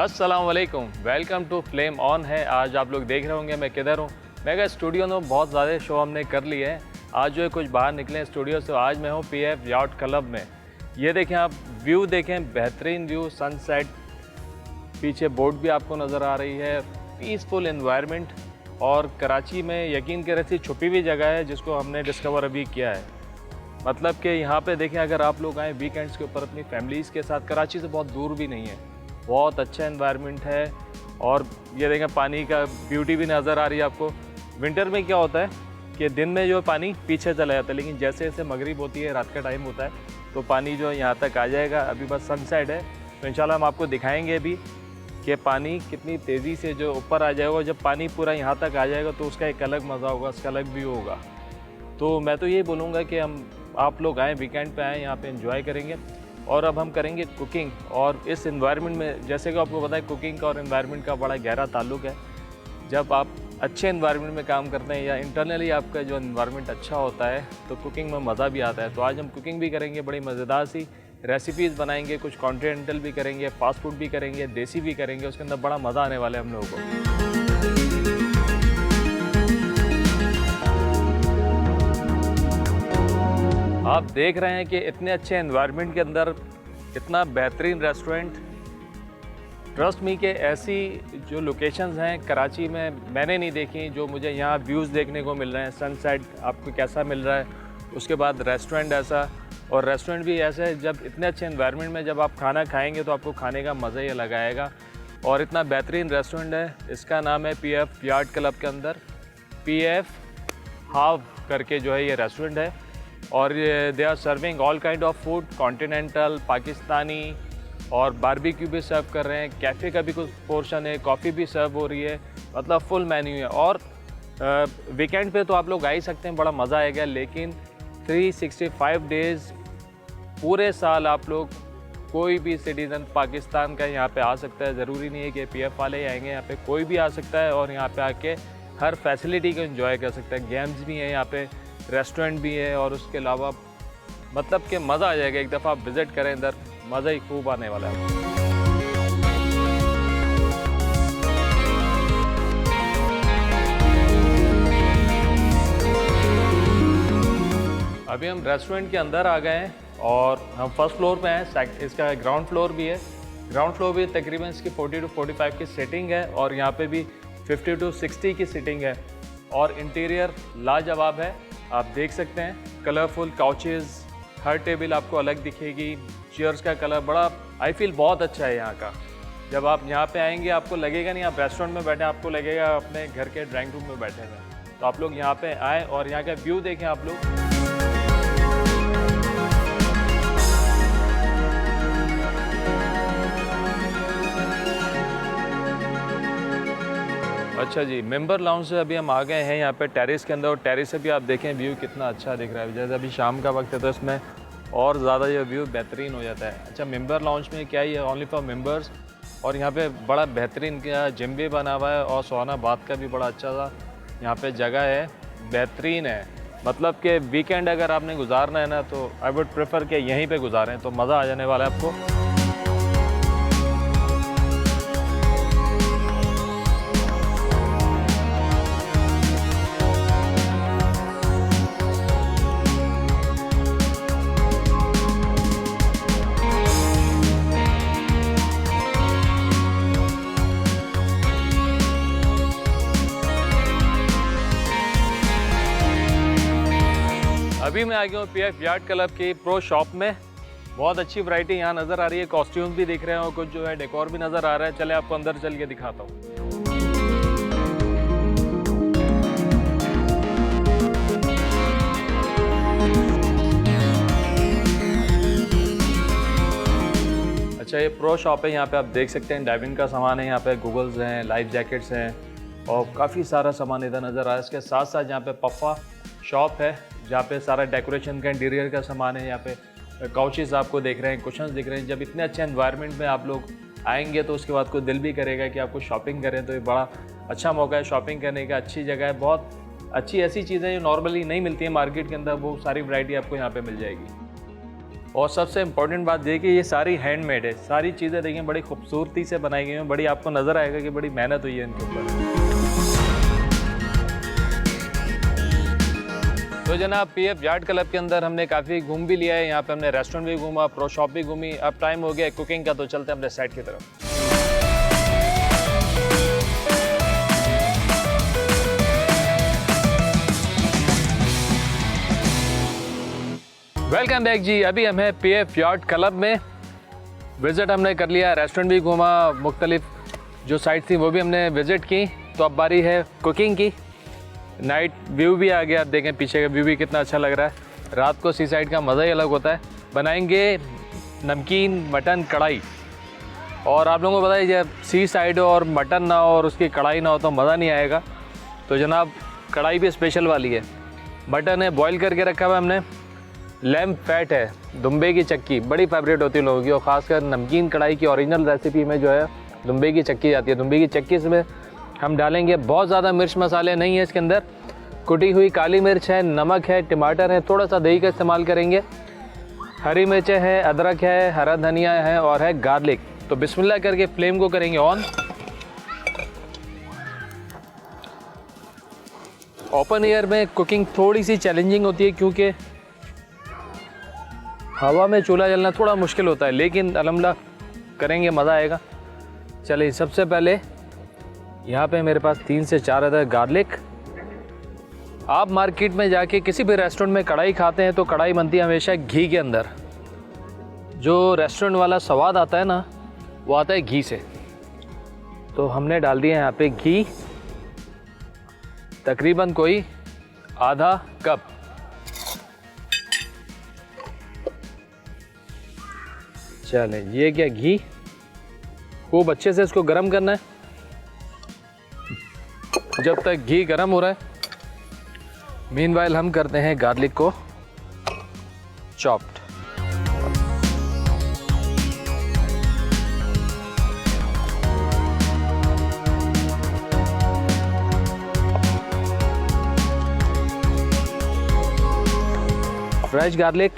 अस्सलाम वालेकुम, welcome to flame on है। आज आप लोग देख रहे होंगे मैं किधर हूँ। मैं क्या स्टूडियो में बहुत ज़्यादा शो हमने कर लिए हैं। आज जो है कुछ बाहर निकले हैं स्टूडियो से। आज मैं हूँ पीएफ याट क्लब में। ये देखें आप, व्यू देखें, बेहतरीन व्यू, सनसेट, पीछे बोट भी आपको नज़र आ रही है, पीसफुल एनवायरनमेंट। और कराची में यकीन करें ऐसी छुपी हुई जगह है जिसको हमने डिस्कवर अभी किया है। मतलब कि यहाँ पे देखें, अगर आप लोग आएँ वीकेंड्स के ऊपर अपनी फैमिलीज़ के साथ, कराची से बहुत दूर भी नहीं है, बहुत अच्छा एनवायरनमेंट है। और ये देखें पानी का ब्यूटी भी नज़र आ रही है आपको। विंटर में क्या होता है कि दिन में जो पानी पीछे चला जाता है, लेकिन जैसे जैसे मगरिब होती है, रात का टाइम होता है, तो पानी जो यहाँ तक आ जाएगा। अभी बस सनसेट है, तो इंशाल्लाह हम आपको दिखाएंगे भी कि पानी कितनी तेज़ी से जो ऊपर आ जाएगा। जब पानी पूरा यहाँ तक आ जाएगा तो उसका एक अलग मज़ा होगा, उसका अलग व्यू होगा। तो मैं तो ये बोलूँगा कि आप लोग आएँ, वीकेंड पे आएँ, यहाँ पे एंजॉय करेंगे। और अब हम करेंगे कुकिंग। और इस एनवायरनमेंट में, जैसे कि आपको पता है, कुकिंग का और एनवायरनमेंट का बड़ा गहरा ताल्लुक है। जब आप अच्छे एनवायरनमेंट में काम करते हैं या इंटरनली आपका जो एनवायरनमेंट अच्छा होता है, तो कुकिंग में मज़ा भी आता है। तो आज हम कुकिंग भी करेंगे, बड़ी मज़ेदार सी रेसिपीज़ बनाएंगे, कुछ कॉन्टिनेंटल भी करेंगे, फास्ट फूड भी करेंगे, देसी भी करेंगे। उसके अंदर बड़ा मज़ा आने वाला है हम लोगों को। आप देख रहे हैं कि इतने अच्छे एनवायरनमेंट के अंदर इतना बेहतरीन रेस्टोरेंट। ट्रस्ट मी कि ऐसी जो लोकेशंस हैं कराची में मैंने नहीं देखी, जो मुझे यहाँ व्यूज़ देखने को मिल रहे हैं। सनसेट आपको कैसा मिल रहा है, उसके बाद रेस्टोरेंट ऐसा, और रेस्टोरेंट भी ऐसे। जब इतने अच्छे एनवायरनमेंट में जब आप खाना खाएंगे तो आपको खाने का मज़ा ही अलग आएगा। और इतना बेहतरीन रेस्टोरेंट है, इसका नाम है पीएफ याट क्लब के अंदर पीएफ हाव करके जो है ये रेस्टोरेंट है। और they are serving all kind of food, continental, Pakistani, और बारबेक्यू भी सर्व कर रहे हैं। कैफ़े का भी कुछ पोर्शन है, कॉफ़ी भी सर्व हो रही है, मतलब फुल मेन्यू है। और वीकेंड पे तो आप लोग आ ही सकते हैं, बड़ा मज़ा आएगा। लेकिन 365 डेज़ पूरे साल आप लोग, कोई भी सिटीज़न पाकिस्तान का यहाँ पे आ सकता है। ज़रूरी नहीं है कि पीएफ वाले ही आएंगे, यहाँ पे कोई भी आ सकता है और यहाँ पे आके हर फैसिलिटी को एंजॉय कर सकता है। गेम्स भी हैं यहाँ पे, रेस्टोरेंट भी है, और उसके अलावा मतलब कि मज़ा आ जाएगा। एक दफ़ा आप विज़िट करें, इधर मज़ा ही खूब आने वाला है। अभी हम रेस्टोरेंट के अंदर आ गए हैं और हम फर्स्ट फ्लोर पे हैं। इसका ग्राउंड फ्लोर भी है। ग्राउंड फ्लोर भी तकरीबन इसकी 40 to 45 की सीटिंग है, और यहाँ पे भी 50 to 60 की सीटिंग है। और इंटीरियर लाजवाब है, आप देख सकते हैं। कलरफुल काउचेज़, हर टेबल आपको अलग दिखेगी। चेयर्स का कलर बड़ा, आई फील बहुत अच्छा है यहाँ का। जब आप यहाँ पे आएंगे आपको लगेगा नहीं आप रेस्टोरेंट में बैठे, आपको लगेगा अपने घर के ड्राइंग रूम में बैठे हैं। तो आप लोग यहाँ पे आएँ और यहाँ का व्यू देखें आप लोग। अच्छा जी, मेंबर लाउंज से अभी हम आ गए हैं यहाँ पे टेरेस के अंदर। और टेरेस से भी आप देखें व्यू कितना अच्छा दिख रहा है। जैसे अभी शाम का वक्त है तो इसमें और ज़्यादा ये व्यू बेहतरीन हो जाता है। अच्छा, मेंबर लाउंज में क्या ही है, ओनली फॉर मेंबर्स। और यहाँ पे बड़ा बेहतरीन क्या जिम भी बना हुआ है, और सोना बाथ का भी बड़ा अच्छा सा यहाँ पे जगह है, बेहतरीन है। मतलब कि वीकेंड अगर आपने गुजारना है ना, तो आई वुड प्रेफर कि यहीं पर गुजारें, तो मज़ा आ जाने वाला है आपको। अभी मैं आ गया हूँ पीएफ याट क्लब की प्रो शॉप में। बहुत अच्छी वैरायटी यहाँ नज़र आ रही है, कॉस्ट्यूम्स भी दिख रहे हैं और कुछ जो है डेकोर भी नज़र आ रहा है। चले आपको अंदर चल के दिखाता हूँ। अच्छा, ये प्रो शॉप है। यहाँ पे आप देख सकते हैं डाइविंग का सामान है, यहाँ पे गूगल्स हैं, लाइफ जैकेट्स हैं, और काफ़ी सारा सामान इधर नज़र आ रहा है। इसके साथ साथ यहाँ पे पफ़ा शॉप है, जहाँ पे सारा डेकोरेशन का, इंटीरियर का सामान है। यहाँ पे काउचेस आपको देख रहे हैं, कुशन्स दिख रहे हैं। जब इतने अच्छे एनवायरनमेंट में आप लोग आएंगे तो उसके बाद को दिल भी करेगा कि आपको शॉपिंग करें। तो ये बड़ा अच्छा मौका है शॉपिंग करने का, अच्छी जगह है। बहुत अच्छी ऐसी चीज़ें जो नॉर्मली नहीं मिलती है मार्केट के अंदर, वो सारी वैरायटी आपको यहाँ पे मिल जाएगी। और सबसे इम्पोर्टेंट बात ये कि ये सारी हैंडमेड है, सारी चीज़ें देखिए बड़ी खूबसूरती से बनाई गई हैं, बड़ी आपको नज़र आएगा कि बड़ी मेहनत हुई है इनके ऊपर। तो जनाब पीएफ यार्ड क्लब के अंदर हमने काफ़ी घूम भी लिया है, यहाँ पे हमने रेस्टोरेंट भी घूमा, प्रो शॉप भी घूमी। अब टाइम हो गया कुकिंग का, तो चलते हैं अपने सेट की तरफ। वेलकम बैक जी। अभी हम हैं पीएफ यार्ड क्लब में, विज़िट हमने कर लिया, रेस्टोरेंट भी घूमा, मुख्तलिफ जो साइट थी वो भी हमने विज़िट की। तो अब बारी है कुकिंग की। नाइट व्यू भी आ गया, आप देखें पीछे का व्यू भी कितना अच्छा लग रहा है। रात को सी साइड का मज़ा ही अलग होता है। बनाएंगे नमकीन मटन कढ़ाई, और आप लोगों को पता है जब सी साइड हो और मटन ना हो और उसकी कढ़ाई ना हो तो मज़ा नहीं आएगा। तो जनाब कढ़ाई भी स्पेशल वाली है। मटन है बॉईल करके रखा हुआ है हमने, लैम्प फैट है, दुम्बे की चक्की बड़ी फेवरेट होती है लोगों की, और ख़ासकर नमकीन कढ़ाई की ओरिजिनल रेसिपी में जो है दुम्बे की चक्की जाती है। दुम्बे की चक्की में हम डालेंगे बहुत ज़्यादा मिर्च मसाले नहीं है इसके अंदर, कुटी हुई काली मिर्च है, नमक है, टमाटर है, थोड़ा सा दही का इस्तेमाल करेंगे, हरी मिर्चें हैं, अदरक है, हरा धनिया है और है गार्लिक। तो बिस्मिल्लाह करके फ्लेम को करेंगे ऑन। ओपन एयर में कुकिंग थोड़ी सी चैलेंजिंग होती है क्योंकि हवा में चूल्हा जलना थोड़ा मुश्किल होता है, लेकिन अल्हम्दुलिल्लाह करेंगे, मज़ा आएगा। चलिए सबसे पहले यहाँ पे मेरे पास 3 से 4 अदर गार्लिक। आप मार्केट में जाके किसी भी रेस्टोरेंट में कढ़ाई खाते हैं तो कढ़ाई बनती है हमेशा घी के अंदर। जो रेस्टोरेंट वाला स्वाद आता है ना वो आता है घी से। तो हमने डाल दिया यहाँ पे घी, तकरीबन कोई आधा कप। चले ये क्या घी, खूब अच्छे से इसको गरम करना है। जब तक घी गरम हो रहा है मीनवाइल हम करते हैं गार्लिक को चॉप्ड। फ्रेश गार्लिक,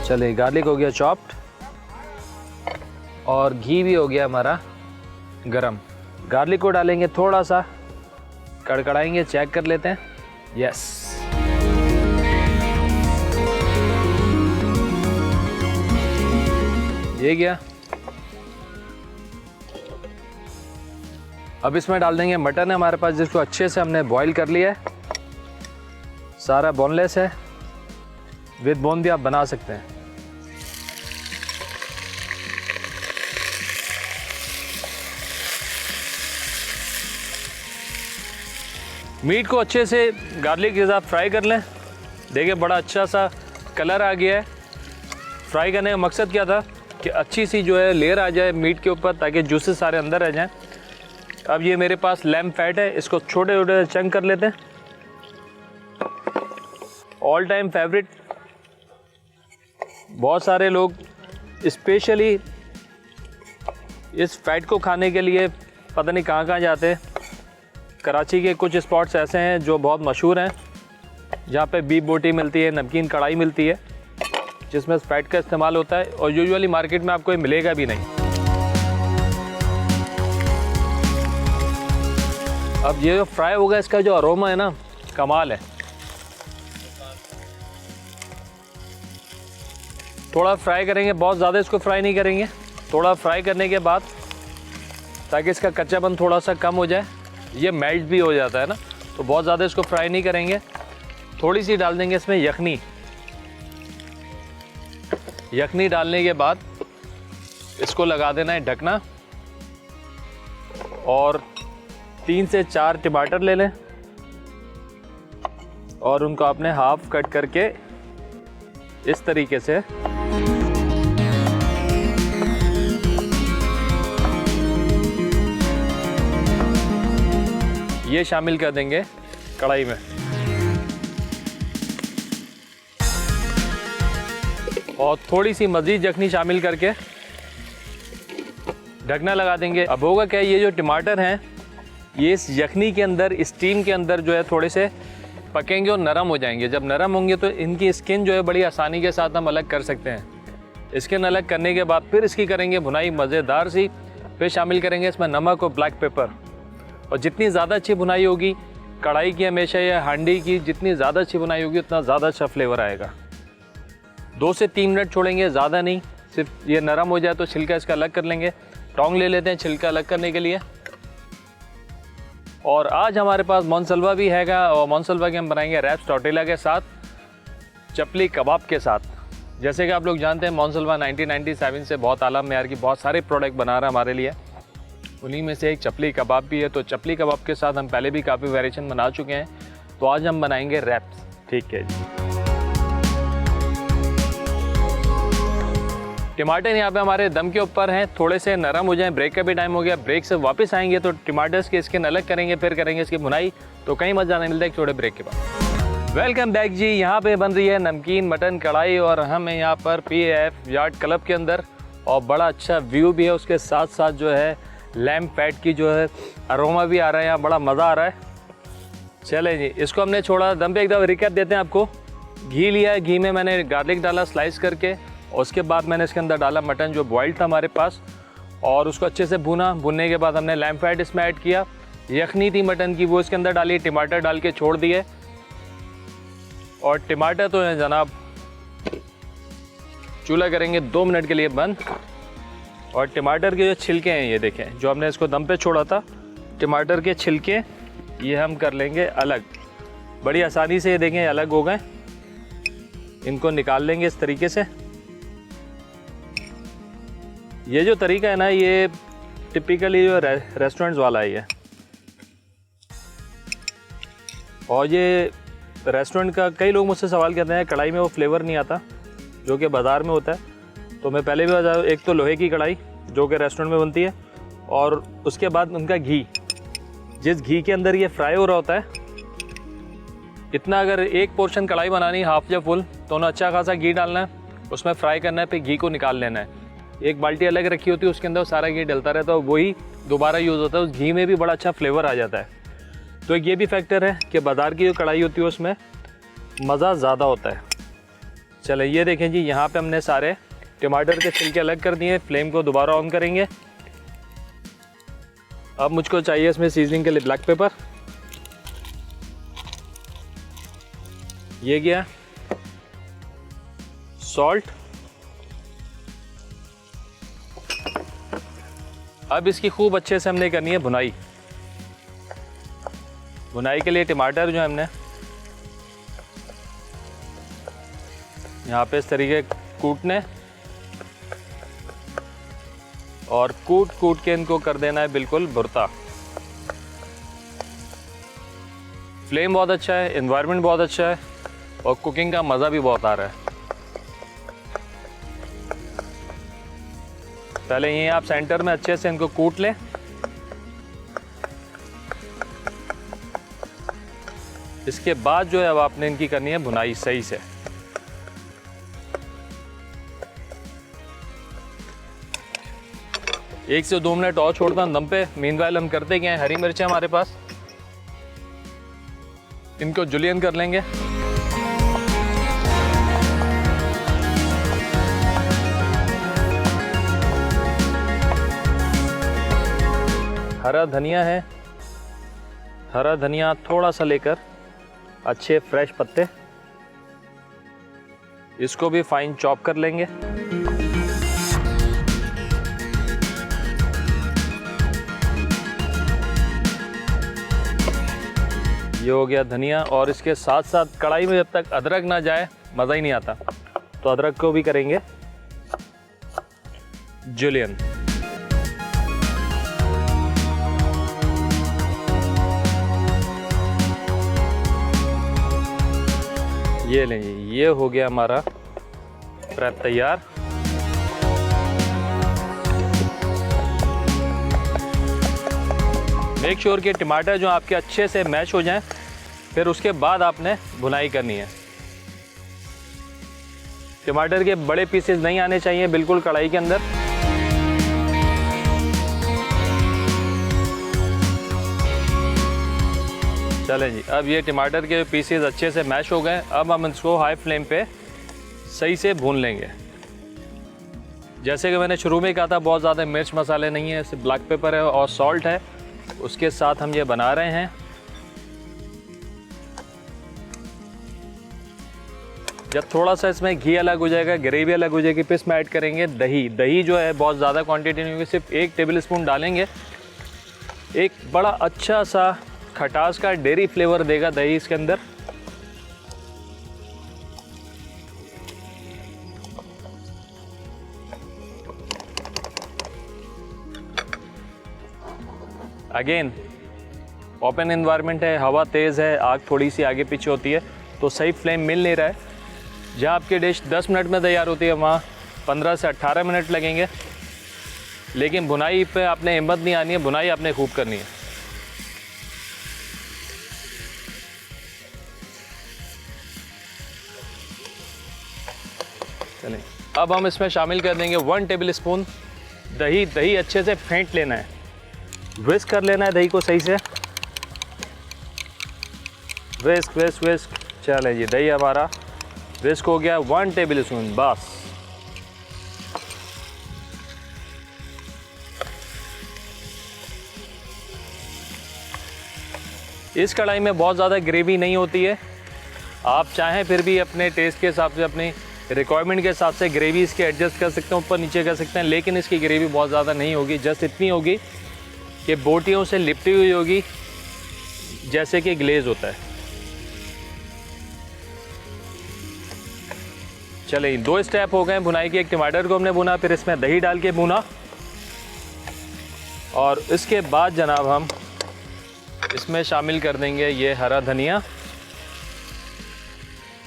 चलिए गार्लिक हो गया चॉप्ड और घी भी हो गया हमारा गरम। गार्लिक को डालेंगे, थोड़ा सा कड़कड़ाएंगे, चेक कर लेते हैं। यस, ये गया। अब इसमें डाल देंगे मटन है हमारे पास, जिसको अच्छे से हमने बॉईल कर लिया है। सारा बोनलेस है, विद बोन भी आप बना सकते हैं। मीट को अच्छे से गार्लिक के साथ फ्राई कर लें। देखिए बड़ा अच्छा सा कलर आ गया है। फ्राई करने का मकसद क्या था कि अच्छी सी जो है लेयर आ जाए मीट के ऊपर, ताकि जूसेस सारे अंदर आ जाएं। अब ये मेरे पास लैम्प फैट है, इसको छोटे छोटे चंक कर लेते हैं। ऑल टाइम फेवरेट, बहुत सारे लोग स्पेशली इस फैट को खाने के लिए पता नहीं कहाँ कहाँ जाते हैं। कराची के कुछ स्पॉट्स ऐसे हैं जो बहुत मशहूर हैं, जहाँ पे बीफ बोटी मिलती है, नमकीन कढ़ाई मिलती है, जिसमें फैट का इस्तेमाल होता है, और यूजुअली मार्केट में आपको ये मिलेगा भी नहीं। अब ये जो फ्राई होगा इसका जो अरोमा है ना, कमाल है। थोड़ा फ्राई करेंगे, बहुत ज़्यादा इसको फ्राई नहीं करेंगे। थोड़ा फ्राई करने के बाद, ताकि इसका कच्चापन थोड़ा सा कम हो जाए, ये मेल्ट भी हो जाता है ना, तो बहुत ज़्यादा इसको फ्राई नहीं करेंगे। थोड़ी सी डाल देंगे इसमें यखनी। यखनी डालने के बाद इसको लगा देना है ढकना, और 3 से 4 टमाटर ले लें और उनको आपने हाफ कट करके इस तरीके से ये शामिल कर देंगे कढ़ाई में, और थोड़ी सी मज़ीद यखनी शामिल करके ढकना लगा देंगे। अब होगा क्या, ये जो टमाटर हैं ये इस यखनी के अंदर, स्टीम के अंदर जो है थोड़े से पकेंगे और नरम हो जाएंगे। जब नरम होंगे तो इनकी स्किन जो है बड़ी आसानी के साथ हम अलग कर सकते हैं। स्किन अलग करने के बाद फिर इसकी करेंगे भुनाई मज़ेदार सी। फिर शामिल करेंगे इसमें नमक और ब्लैक पेपर। और जितनी ज़्यादा अच्छी भुनाई होगी कढ़ाई की हमेशा या हांडी की, जितनी ज़्यादा अच्छी भुनाई होगी उतना ज़्यादा अच्छा फ्लेवर आएगा। 2 से 3 मिनट छोड़ेंगे, ज़्यादा नहीं। सिर्फ ये नरम हो जाए तो छिलका इसका अलग कर लेंगे। टोंग ले लेते हैं छिलका अलग करने के लिए। और आज हमारे पास मोनसलवा भी हैगा और मोनसलवा के हम बनाएंगे रैप्स टॉर्टिला के साथ, चपली कबाब के साथ। जैसे कि आप लोग जानते हैं मोनसलवा 1997 से बहुत आला मेयार की बहुत सारे प्रोडक्ट बना रहा है हमारे लिए। उन्हीं में से एक चपली कबाब भी है। तो चपली कबाब के साथ हम पहले भी काफ़ी वेरिएशन बना चुके हैं, तो आज हम बनाएंगे रैप्स। ठीक है जी। टमाटर यहाँ पे हमारे दम के ऊपर हैं, थोड़े से नरम हो जाएं। ब्रेक का भी टाइम हो गया, ब्रेक से वापस आएंगे तो टमाटर्स की स्किन अलग करेंगे, फिर करेंगे इसकी भुनाई। तो कहीं मजा नहीं मिलता एक छोटे ब्रेक के बाद। वेलकम बैक जी। यहाँ पे बन रही है नमकीन मटन कढ़ाई और हम हैं यहाँ पर PF यार्ड क्लब के अंदर। और बड़ा अच्छा व्यू भी है, उसके साथ साथ जो है लैम्प फैट की जो है अरोमा भी आ रहा है, यहाँ बड़ा मज़ा आ रहा है। चले जी, इसको हमने छोड़ा दम पे। एकदम रिकैप देते हैं आपको। घी लिया है, घी में मैंने गार्लिक डाला स्लाइस करके, और उसके बाद मैंने इसके अंदर डाला मटन जो बॉइल्ड था हमारे पास, और उसको अच्छे से भुना। भुनने के बाद हमने लैम्प फैट इसमें ऐड किया। यखनी थी मटन की, वो इसके अंदर डाली, टमाटर डाल के छोड़ दिए। और टमाटर तो है जनाब, चूल्हा करेंगे 2 मिनट के लिए बंद। और टमाटर के जो छिलके हैं ये देखें, जो हमने इसको दम पे छोड़ा था, टमाटर के छिलके ये हम कर लेंगे अलग। बड़ी आसानी से ये देखें अलग हो गए। इनको निकाल लेंगे इस तरीके से। ये जो तरीका है ना, ये टिपिकली जो रेस्टोरेंट्स वाला ही है। और ये रेस्टोरेंट का, कई लोग मुझसे सवाल करते हैं कढ़ाई में वो फ्लेवर नहीं आता जो कि बाज़ार में होता है। तो मैं पहले भी बता, एक तो लोहे की कढ़ाई जो कि रेस्टोरेंट में बनती है, और उसके बाद उनका घी, जिस घी के अंदर ये फ्राई हो रहा होता है, इतना अगर एक पोर्शन कढ़ाई बनानी हाफ या फुल, तो उन्हें अच्छा खासा घी डालना है, उसमें फ्राई करना है, फिर घी को निकाल लेना है। एक बाल्टी अलग रखी होती है, उसके अंदर सारा घी डलता रहता है, वही दोबारा यूज़ होता है। उस घी में भी बड़ा अच्छा फ्लेवर आ जाता है। तो ये भी फैक्टर है कि बाज़ार की जो कढ़ाई होती है उसमें मज़ा ज़्यादा होता है। चले ये देखें जी, यहाँ पे हमने सारे टमाटर के छिलके अलग कर दिए। फ्लेम को दोबारा ऑन करेंगे। अब मुझको चाहिए इसमें सीजनिंग के लिए ब्लैक पेपर। ये गया सॉल्ट। अब इसकी खूब अच्छे से हमने करनी है भुनाई। भुनाई के लिए टमाटर जो हमने यहाँ पे इस तरीके कूटने, और कूट के इनको कर देना है बिल्कुल भुरता। फ्लेम बहुत अच्छा है, एनवायरनमेंट बहुत अच्छा है, और कुकिंग का मज़ा भी बहुत आ रहा है। पहले ये आप सेंटर में अच्छे से इनको कूट लें। इसके बाद जो है अब आपने इनकी करनी है भुनाई सही से। एक से 2 मिनट और छोड़ता हूं दम पे। मीनवाइल हम करते क्या हैं, हरी मिर्च हमारे पास, इनको जुलियन कर लेंगे। हरा धनिया है, हरा धनिया थोड़ा सा लेकर, अच्छे फ्रेश पत्ते, इसको भी फाइन चॉप कर लेंगे। ये हो गया धनिया। और इसके साथ साथ कढ़ाई में जब तक अदरक ना जाए मज़ा ही नहीं आता, तो अदरक को भी करेंगे जुलियन। ये लेंगे, ये हो गया हमारा प्रेप तैयार। मेक श्योर कि टमाटर जो आपके अच्छे से मैश हो जाएं, फिर उसके बाद आपने भुनाई करनी है। टमाटर के बड़े पीसेस नहीं आने चाहिए बिल्कुल कढ़ाई के अंदर। चलें जी, अब ये टमाटर के पीसेस अच्छे से मैश हो गए। अब हम इसको हाई फ्लेम पे सही से भून लेंगे। जैसे कि मैंने शुरू में कहा था, बहुत ज़्यादा मिर्च मसाले नहीं है, सिर्फ ब्लैक पेपर है और सॉल्ट है, उसके साथ हम ये बना रहे हैं। जब थोड़ा सा इसमें घी अलग हो जाएगा, ग्रेवी अलग हो जाएगी, फिर इसमें ऐड करेंगे दही। दही जो है बहुत ज़्यादा क्वांटिटी नहीं होगी, सिर्फ 1 टेबलस्पून डालेंगे। एक बड़ा अच्छा सा खटास का डेयरी फ्लेवर देगा दही इसके अंदर। अगेन ओपन एनवायरनमेंट है, हवा तेज़ है, आग थोड़ी सी आगे पीछे होती है, तो सही फ्लेम मिल नहीं रहा है। जहाँ आपकी डिश 10 मिनट में तैयार होती है, वहाँ 15 से 18 मिनट लगेंगे। लेकिन भुनाई पे आपने हिम्मत नहीं आनी है, भुनाई आपने खूब करनी है। चलें, अब हम इसमें शामिल कर देंगे 1 टेबलस्पून दही। दही अच्छे से फेंट लेना है, विस्क कर लेना है दही को सही से। विस्क विस्क विस्क। चलें जी, दही हमारा विस्क हो गया 1 टेबलस्पून बस। इस कढ़ाई में बहुत ज़्यादा ग्रेवी नहीं होती है। आप चाहें फिर भी अपने टेस्ट के हिसाब से, अपनी रिक्वायरमेंट के हिसाब से ग्रेवी इसकी एडजस्ट कर सकते हैं, ऊपर नीचे कर सकते हैं। लेकिन इसकी ग्रेवी बहुत ज़्यादा नहीं होगी, जस्ट इतनी होगी कि बोटियों से लिपटी हुई होगी, जैसे कि ग्लेज होता है। चलिए, 2 स्टेप हो गए भुनाई के। एक टमाटर को हमने भुना, फिर इसमें दही डाल के भुना, और इसके बाद जनाब हम इसमें शामिल कर देंगे ये हरा धनिया,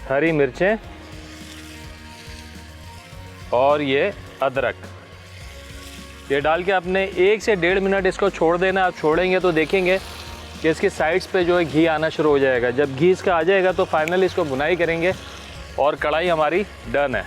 हरी मिर्चें और ये अदरक। ये डाल के आपने 1 से 1.5 मिनट इसको छोड़ देना। आप छोड़ेंगे तो देखेंगे कि इसकी साइड्स पे जो है घी आना शुरू हो जाएगा। जब घी इसका आ जाएगा तो फाइनली इसको भुनाई करेंगे और कढ़ाई हमारी डन है।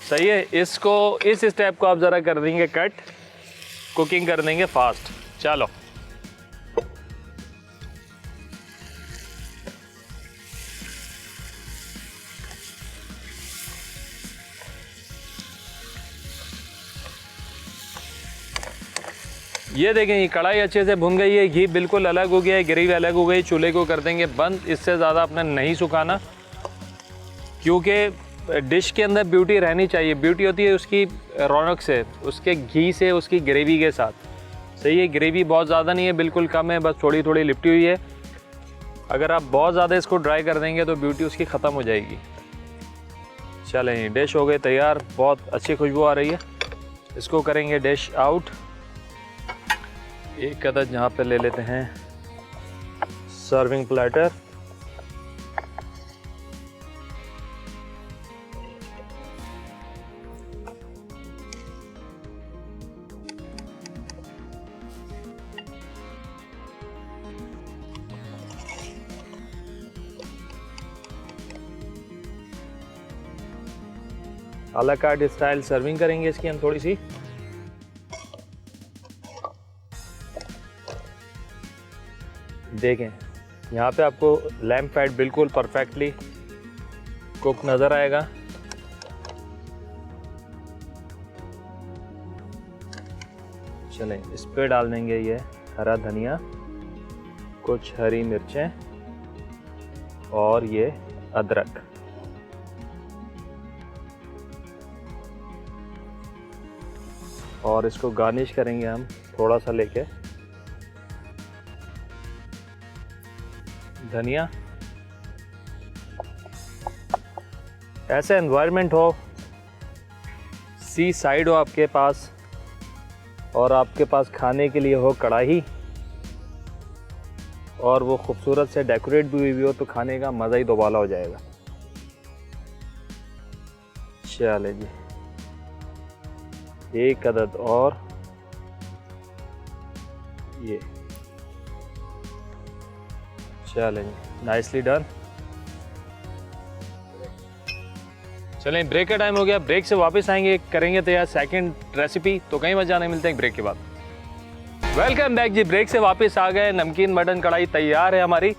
सही है। इसको इस स्टेप को आप ज़रा कर देंगे कट, कुकिंग कर देंगे फास्ट। चलो, ये देखें, ये कढ़ाई अच्छे से भुन गई है, घी बिल्कुल अलग हो गया है, ग्रेवी अलग हो गई। चूल्हे को कर देंगे बंद। इससे ज़्यादा अपने नहीं सुखाना, क्योंकि डिश के अंदर ब्यूटी रहनी चाहिए। ब्यूटी होती है उसकी रौनक से, उसके घी से, उसकी ग्रेवी के साथ। सही है, ग्रेवी बहुत ज़्यादा नहीं है, बिल्कुल कम है, बस थोड़ी थोड़ी लिपटी हुई है। अगर आप बहुत ज़्यादा इसको ड्राई कर देंगे तो ब्यूटी उसकी ख़त्म हो जाएगी। चलें, डिश हो गई तैयार, बहुत अच्छी खुशबू आ रही है। इसको करेंगे डिश आउट। एक अदद यहाँ पे ले लेते हैं सर्विंग प्लेटर। आ ला कार्ट स्टाइल सर्विंग करेंगे इसकी हम थोड़ी सी। देखें, यहाँ पे आपको लैम्प फैट बिल्कुल परफेक्टली कुक नज़र आएगा। चलें, इस पे डाल देंगे ये हरा धनिया, कुछ हरी मिर्चें और ये अदरक। और इसको गार्निश करेंगे हम थोड़ा सा लेके धनिया। ऐसा एनवायरनमेंट हो, सी साइड हो आपके पास, और आपके पास खाने के लिए हो कढ़ाई, और वो खूबसूरत से डेकोरेट भी हुई हो, तो खाने का मज़ा ही दोबाला हो जाएगा। चले जी, एक अदद और ये। चलें, नाइसली डन। चलें, ब्रेक का टाइम हो गया, ब्रेक से वापस आएंगे, करेंगे तैयार सेकंड रेसिपी। तो कहीं मत जाने, मिलते हैं ब्रेक के बाद। वेलकम बैक जी, ब्रेक से वापस आ गए। नमकीन मटन कढ़ाई तैयार है हमारी,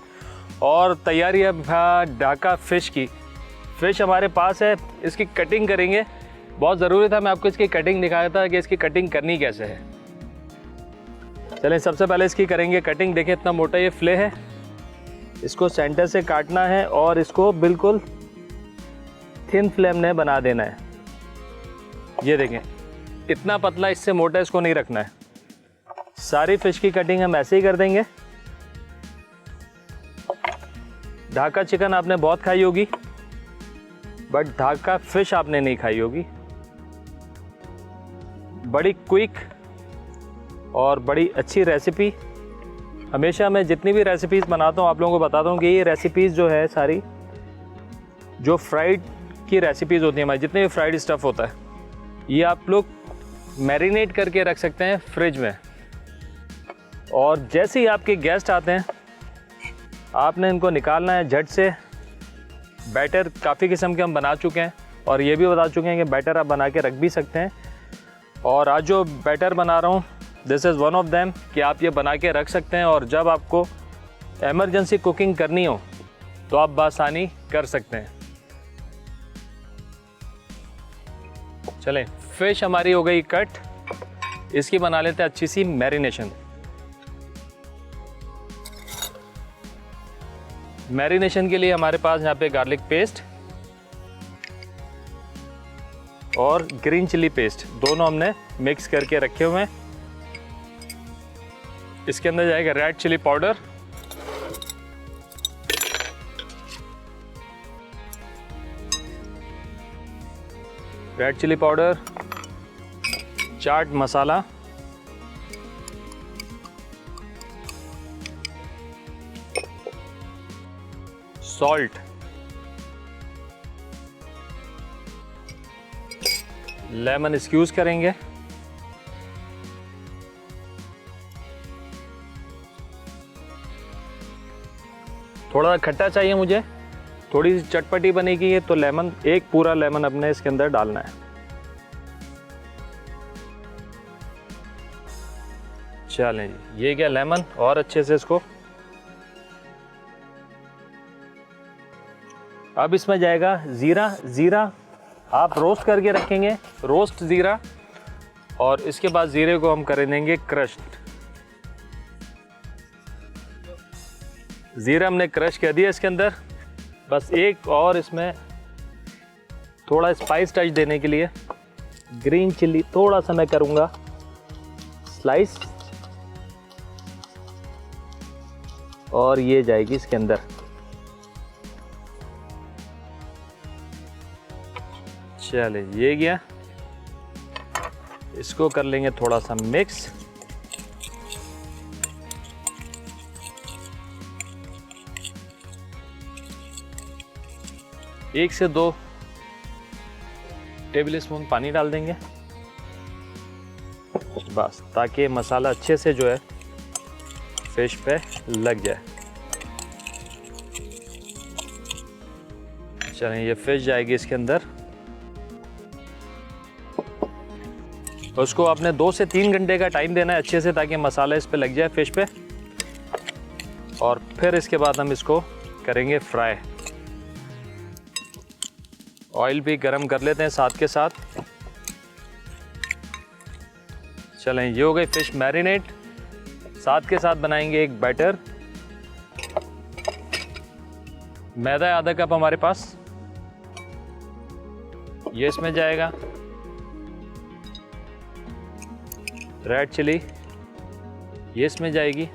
और तैयारी है ढाका फ़िश की। फ़िश हमारे पास है, इसकी कटिंग करेंगे। बहुत ज़रूरी था मैं आपको इसकी कटिंग दिखाया था कि इसकी कटिंग करनी कैसे है। चलें, सबसे पहले इसकी करेंगे कटिंग। देखिए इतना मोटा ये फिले है, इसको सेंटर से काटना है और इसको बिल्कुल थिन फ्लेम में बना देना है। ये देखें इतना पतला, इससे मोटा इसको नहीं रखना है। सारी फ़िश की कटिंग हम ऐसे ही कर देंगे। ढाका चिकन आपने बहुत खाई होगी, बट ढाका फ़िश आपने नहीं खाई होगी। बड़ी क्विक और बड़ी अच्छी रेसिपी। हमेशा मैं जितनी भी रेसिपीज़ बनाता हूँ आप लोगों को बताता हूँ कि ये रेसिपीज़ जो है सारी जो फ्राइड की रेसिपीज़ होती हैं हमारी, जितने भी फ्राइड स्टफ़ होता है, ये आप लोग मैरिनेट करके रख सकते हैं फ्रिज में। और जैसे ही आपके गेस्ट आते हैं आपने इनको निकालना है झट से। बैटर काफ़ी किस्म के हम बना चुके हैं और ये भी बता चुके हैं कि बैटर आप बना के रख भी सकते हैं। और आज जो बैटर बना रहा हूँ this is one of them, कि आप ये बना के रख सकते हैं और जब आपको एमरजेंसी कुकिंग करनी हो तो आप बआसानी कर सकते हैं। चलें, फ़िश हमारी हो गई कट, इसकी बना लेते हैं अच्छी सी मैरिनेशन। मैरिनेशन के लिए हमारे पास यहाँ पे गार्लिक पेस्ट और ग्रीन चिली पेस्ट दोनों हमने मिक्स करके रखे हुए हैं। इसके अंदर जाएगा red chilli powder, red chilli powder, chaat masala, salt, lemon squeeze करेंगे, थोड़ा खट्टा चाहिए मुझे, थोड़ी सी चटपटी बनेगी ये, तो लेमन, एक पूरा लेमन अपने इसके अंदर डालना है। चलें जी, ये क्या लेमन, और अच्छे से इसको। अब इसमें जाएगा ज़ीरा। ज़ीरा आप रोस्ट करके रखेंगे, रोस्ट ज़ीरा, और इसके बाद ज़ीरे को हम कर देंगे क्रश्ड। ज़ीरा हमने क्रश कर दिया इसके अंदर। बस एक और इसमें थोड़ा स्पाइस टच देने के लिए ग्रीन चिली थोड़ा सा मैं करूँगा स्लाइस, और ये जाएगी इसके अंदर। चले, ये गया, इसको कर लेंगे थोड़ा सा मिक्स। एक से 2 टेबल स्पून पानी डाल देंगे बस, ताकि मसाला अच्छे से जो है फिश पे लग जाए। चलें, ये फिश जाएगी इसके अंदर। उसको आपने 2 से 3 घंटे का टाइम देना है अच्छे से, ताकि मसाला इस पे लग जाए फिश पे। और फिर इसके बाद हम इसको करेंगे फ्राई। ऑयल भी गरम कर लेते हैं साथ के साथ। चलें, ये हो गई फिश मैरिनेट। साथ के साथ बनाएंगे एक बैटर। मैदा आधा कप हमारे पास, ये इसमें जाएगा। रेड चिली ये इसमें जाएगी,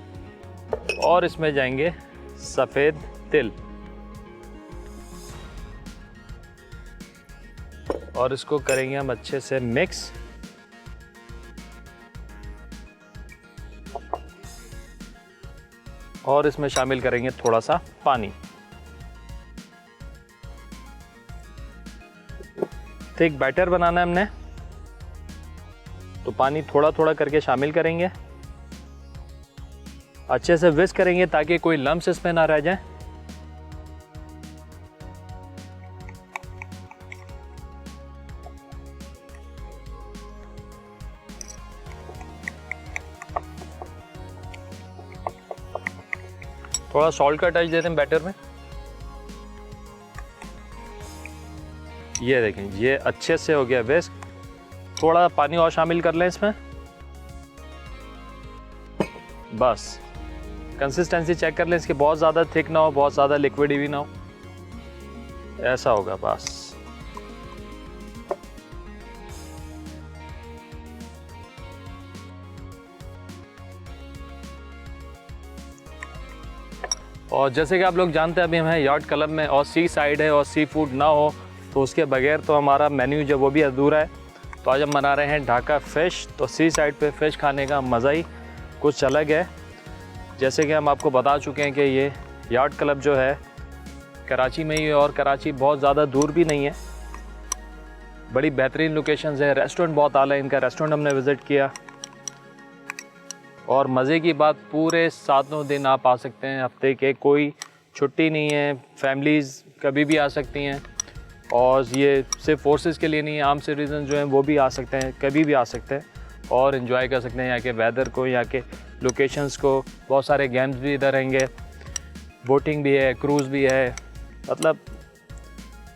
और इसमें जाएंगे सफ़ेद तिल, और इसको करेंगे हम अच्छे से मिक्स। और इसमें शामिल करेंगे थोड़ा सा पानी। थिक बैटर बनाना है हमने, तो पानी थोड़ा थोड़ा करके शामिल करेंगे। अच्छे से विस्क करेंगे ताकि कोई लम्स इसमें ना रह जाए। थोड़ा सॉल्ट का टच देते हैं बैटर में। ये देखें, ये अच्छे से हो गया विस्क। थोड़ा पानी और शामिल कर लें इसमें। बस कंसिस्टेंसी चेक कर लें इसकी, बहुत ज़्यादा थिक ना हो, बहुत ज़्यादा लिक्विड भी ना हो, ऐसा होगा बस। और जैसे कि आप लोग जानते हैं अभी हम हैं यॉट क्लब में और सी साइड है और सी फूड ना हो तो उसके बगैर तो हमारा मेन्यू जो वो भी अधूरा है। तो आज हम बना रहे हैं ढाका फ़िश। तो सी साइड पे फ़िश खाने का मज़ा ही कुछ अलग है। जैसे कि हम आपको बता चुके हैं कि ये यॉट क्लब जो है कराची में ही है और कराची बहुत ज़्यादा दूर भी नहीं है। बड़ी बेहतरीन लोकेशंस है, रेस्टोरेंट बहुत आला है इनका, रेस्टोरेंट हमने विज़िट किया। और मज़े की बात, पूरे 7-9 दिन आप आ सकते हैं, हफ्ते के कोई छुट्टी नहीं है, फैमिलीज़ कभी भी आ सकती हैं। और ये सिर्फ फोर्सेस के लिए नहीं है, आम सिटीजन जो हैं वो भी आ सकते हैं, कभी भी आ सकते हैं और इन्जॉय कर सकते हैं यहाँ के वेदर को, यहाँ के लोकेशंस को। बहुत सारे गेम्स भी इधर रहेंगे, बोटिंग भी है, क्रूज़ भी है, मतलब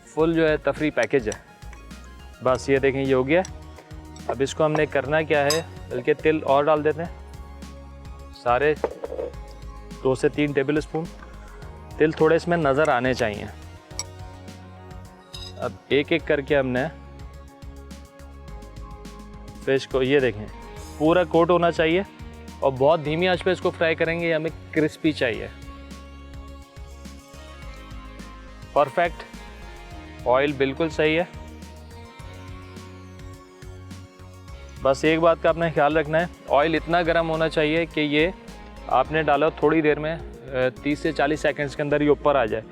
फुल जो है तफरी पैकेज है। बस ये देखें, ये हो गया। अब इसको हमने करना क्या है, बल्कि तिल और डाल देते हैं सारे 2 से 3 टेबल स्पून। तिल थोड़े इसमें नज़र आने चाहिए। अब एक एक करके हमने फिश को, ये देखें, पूरा कोट होना चाहिए और बहुत धीमी आंच पे इसको फ्राई करेंगे। हमें क्रिस्पी चाहिए, परफेक्ट। ऑयल बिल्कुल सही है। बस एक बात का आपने ख्याल रखना है, ऑयल इतना गर्म होना चाहिए कि ये आपने डाला थोड़ी देर में 30 से 40 सेकंड्स के अंदर ये ऊपर आ जाए।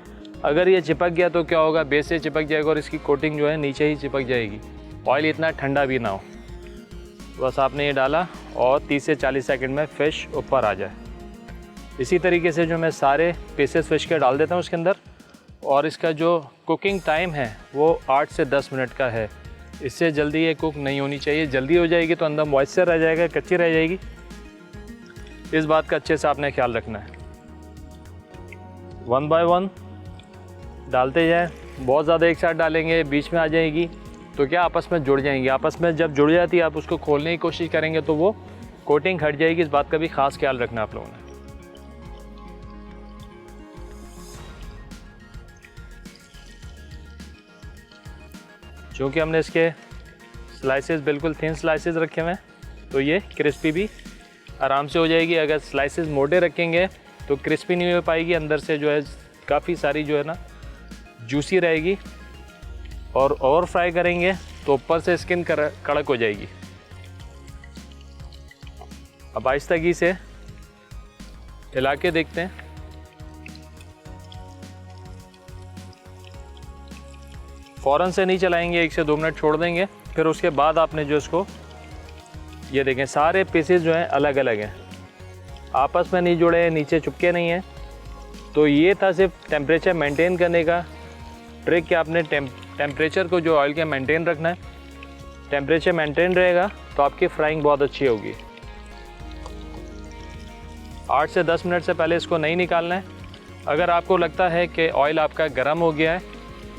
अगर ये चिपक गया तो क्या होगा, बेस से चिपक जाएगा और इसकी कोटिंग जो है नीचे ही चिपक जाएगी। ऑयल इतना ठंडा भी ना हो। बस आपने ये डाला और 30 से 40 सेकंड में फ़िश ऊपर आ जाए। इसी तरीके से जो मैं सारे पीसेस फ़िश के डाल देता हूँ इसके अंदर। और इसका जो कुकिंग टाइम है वो 8 से 10 मिनट का है। इससे जल्दी ये कुक नहीं होनी चाहिए। जल्दी हो जाएगी तो अंदर मॉइस्चर रह जाएगा, कच्ची रह जाएगी। इस बात का अच्छे से आपने ख्याल रखना है। 1 बाय 1 डालते जाएं। बहुत ज़्यादा एक साथ डालेंगे बीच में आ जाएगी तो क्या आपस में जुड़ जाएंगी। आपस में जब जुड़ जाती है आप उसको खोलने की कोशिश करेंगे तो वो कोटिंग हट जाएगी। इस बात का भी ख़ास ख्याल रखना आप लोगों ने। क्योंकि हमने इसके स्लाइसेस बिल्कुल थिन स्लाइसेस रखे हुए हैं तो ये क्रिस्पी भी आराम से हो जाएगी। अगर स्लाइसेस मोटे रखेंगे तो क्रिस्पी नहीं हो पाएगी, अंदर से जो है काफ़ी सारी जो है ना जूसी रहेगी। और ओवर फ्राई करेंगे तो ऊपर से स्किन कड़क हो जाएगी। अब आहिस्ता से हिला के देखते हैं। फ़ौरन से नहीं चलाएंगे, 1 से 2 मिनट छोड़ देंगे। फिर उसके बाद आपने जो इसको, ये देखें सारे पीसेस जो हैं अलग अलग हैं, आपस में नहीं जुड़े हैं, नीचे चिपके नहीं हैं। तो ये था सिर्फ टेम्परेचर मेंटेन करने का ट्रिक कि आपने टेम्परेचर को जो ऑयल के मेंटेन रखना है। टेम्परेचर मेंटेन रहेगा तो आपकी फ्राइंग बहुत अच्छी होगी। 8 से 10 मिनट से पहले इसको नहीं निकालना है। अगर आपको लगता है कि ऑयल आपका गर्म हो गया है,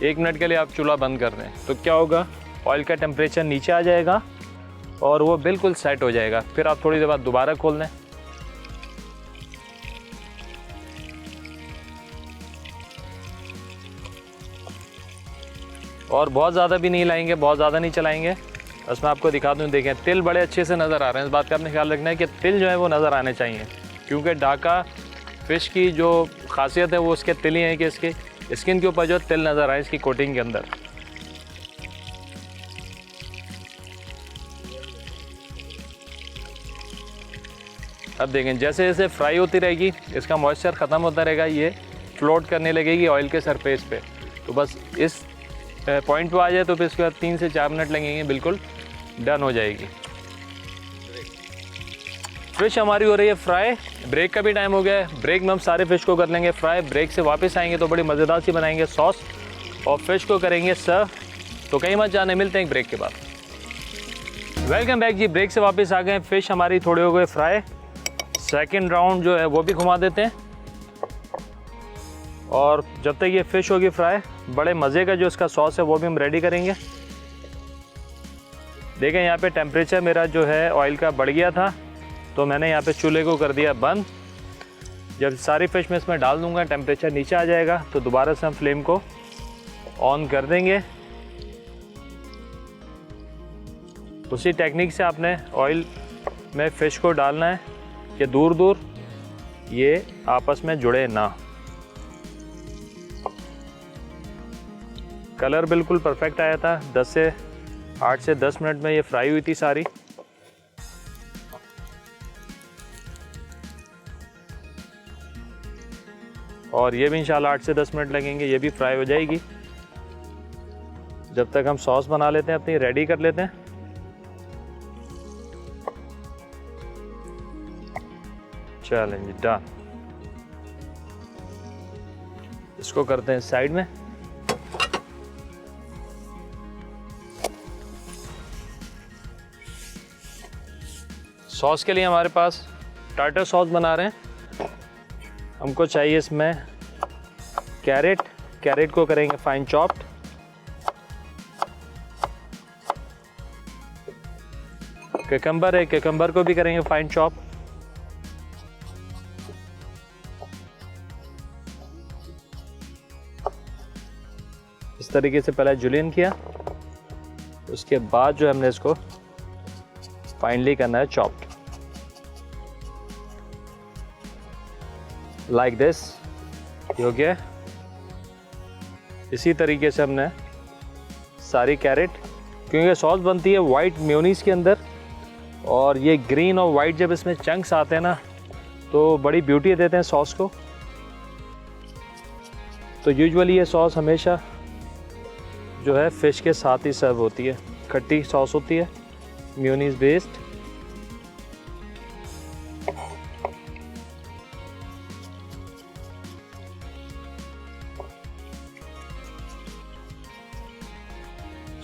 1 मिनट के लिए आप चूल्हा बंद कर दें तो क्या होगा, ऑयल का टेम्परेचर नीचे आ जाएगा और वो बिल्कुल सेट हो जाएगा। फिर आप थोड़ी देर बाद दोबारा खोल दें। और बहुत ज़्यादा भी नहीं लाएंगे, बहुत ज़्यादा नहीं चलाएंगे। बस मैं आपको दिखा दूँ, देखें तिल बड़े अच्छे से नज़र आ रहे हैं। इस बात का आपने ख्याल रखना है कि तिल जो है वो नज़र आने चाहिए, क्योंकि ढाका फ़िश की जो खासियत है वो उसके तिल ही है कि इसके स्किन के ऊपर जो तिल नज़र आए इसकी कोटिंग के अंदर। अब देखें जैसे जैसे फ्राई होती रहेगी इसका मॉइस्चर ख़त्म होता रहेगा, ये फ्लोट करने लगेगी ऑयल के सरफेस पे। तो बस इस पॉइंट पे आ जाए तो फिर इसके बाद 3 से 4 मिनट लगेंगे, बिल्कुल डन हो जाएगी। फ़िश हमारी हो रही है फ्राई। ब्रेक का भी टाइम हो गया है। ब्रेक में हम सारे फ़िश को कर लेंगे फ्राई। ब्रेक से वापस आएंगे तो बड़ी मज़ेदार सी बनाएंगे सॉस और फ़िश को करेंगे सर्व। तो कहीं मत जाने, मिलते हैं ब्रेक के बाद। वेलकम बैक जी, ब्रेक से वापस आ गए। फ़िश हमारी थोड़ी हो गई फ्राई। सेकंड राउंड जो है वो भी घुमा देते हैं। और जब तक ये फ़िश होगी फ्राई, बड़े मज़े का जो इसका सॉस है वो भी हम रेडी करेंगे। देखें यहाँ पे टेम्परेचर मेरा जो है ऑयल का बढ़ गया था, तो मैंने यहाँ पे चूल्हे को कर दिया बंद। जब सारी फ़िश मैं इसमें डाल दूँगा टेम्परेचर नीचे आ जाएगा, तो दोबारा से हम फ्लेम को ऑन कर देंगे। उसी टेक्निक से आपने ऑयल में फ़िश को डालना है कि दूर दूर ये आपस में जुड़े ना। कलर बिल्कुल परफेक्ट आया था, 8 से 10 मिनट में ये फ्राई हुई थी सारी। और ये भी इंशाल्लाह 8 से 10 मिनट लगेंगे, ये भी फ्राई हो जाएगी। जब तक हम सॉस बना लेते हैं, अपनी रेडी कर लेते हैं। चलें जी, डन। इसको करते हैं साइड में। सॉस के लिए हमारे पास टार्टर सॉस बना रहे हैं। हमको चाहिए इसमें कैरेट को करेंगे फाइन चॉप्ड। कुकम्बर है, कुकम्बर को भी करेंगे फाइन चॉप। इस तरीके से पहले जुलियन किया, उसके बाद जो हमने इसको फाइनली करना है चॉप्ड लाइक दिस। ये हो गया। इसी तरीके से हमने सारी कैरेट, क्योंकि सॉस बनती है वाइट मेयोनीज़ के अंदर, और ये ग्रीन और वाइट जब इसमें चंक्स आते हैं ना, तो बड़ी ब्यूटी देते हैं सॉस को। तो यूजुअली ये सॉस हमेशा जो है फ़िश के साथ ही सर्व होती है। खट्टी सॉस होती है मेयोनीज़ बेस्ड।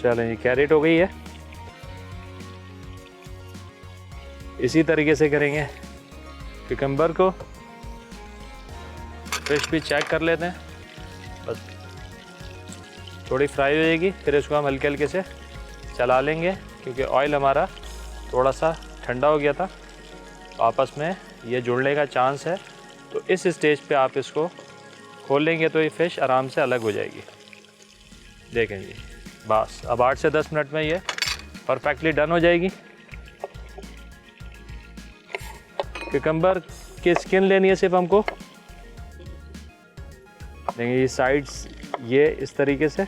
चलें, ये कैरेट हो गई है। इसी तरीके से करेंगे कुकम्बर को। फिश भी चेक कर लेते हैं, बस थोड़ी फ्राई हो जाएगी, फिर इसको हम हल्के हल्के से चला लेंगे, क्योंकि ऑयल हमारा थोड़ा सा ठंडा हो गया था, तो आपस में ये जुड़ने का चांस है। तो इस स्टेज पे आप इसको खोल लेंगे तो ये फ़िश आराम से अलग हो जाएगी। देखें जी, बस अब 8 से 10 मिनट में ये परफेक्टली डन हो जाएगी। कुकम्बर की स्किन लेनी है सिर्फ हमको। देखिए ये साइड्स ये इस तरीके से,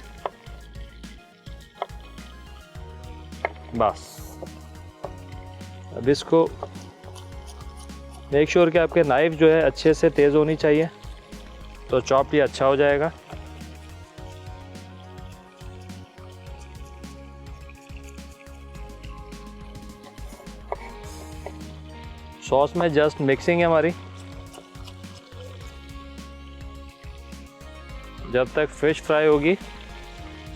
बस अब इसको मेक श्योर कि आपके नाइफ़ जो है अच्छे से तेज़ होनी चाहिए, तो चॉप ये अच्छा हो जाएगा। सॉस में जस्ट मिक्सिंग है हमारी। जब तक फ़िश फ्राई होगी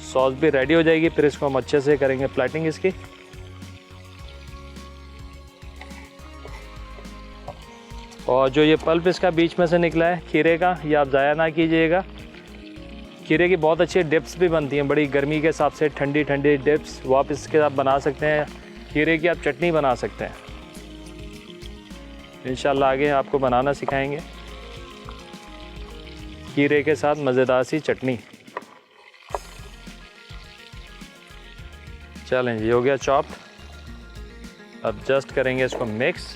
सॉस भी रेडी हो जाएगी, फिर इसको हम अच्छे से करेंगे प्लेटिंग इसकी। और जो ये पल्प इसका बीच में से निकला है खीरे का, ये आप ज़ाया ना कीजिएगा। खीरे की बहुत अच्छी डिप्स भी बनती हैं, बड़ी गर्मी के हिसाब से ठंडी ठंडी डिप्स वो आप इसके साथ बना सकते हैं। खीरे की आप चटनी बना सकते हैं, इंशाल्लाह आगे आपको बनाना सिखाएंगे खीरे के साथ मज़ेदार सी चटनी। चलें जी, हो गया चॉप। अब जस्ट करेंगे इसको मिक्स।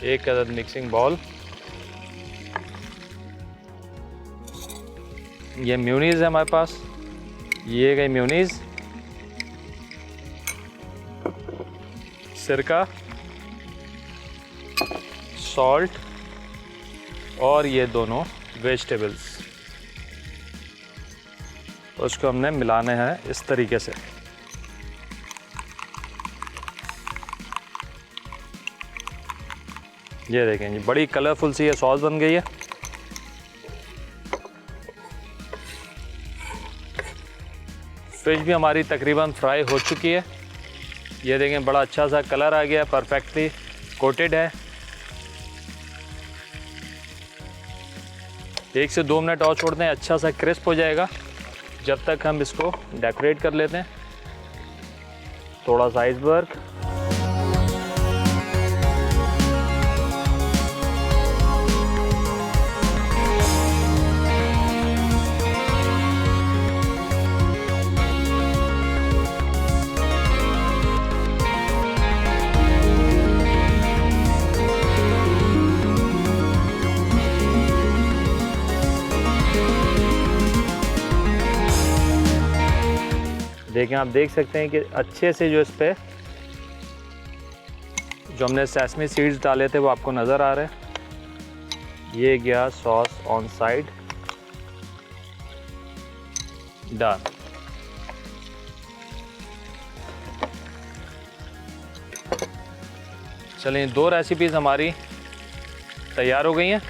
एक अदद मिक्सिंग बॉल। ये मेयोनीज़ है हमारे पास, ये गई मेयोनीज़, सिरका, सॉल्ट और ये दोनों वेजिटेबल्स, उसको हमने मिलाने हैं इस तरीके से। ये देखें जी, बड़ी कलरफुल सी ये सॉस बन गई है। फिश भी हमारी तकरीबन फ्राई हो चुकी है। ये देखें बड़ा अच्छा सा कलर आ गया, परफेक्टली कोटेड है। 1 से 2 मिनट और छोड़ते हैं, अच्छा सा क्रिस्प हो जाएगा। जब तक हम इसको डेकोरेट कर लेते हैं, थोड़ा सा आइसबर्ग, देखें आप देख सकते हैं कि अच्छे से जो इस पे जो हमने सेसमी सीड्स डाले थे वो आपको नज़र आ रहे हैं। ये गया सॉस ऑन साइड, डन। चलिए 2 रेसिपीज़ हमारी तैयार हो गई हैं।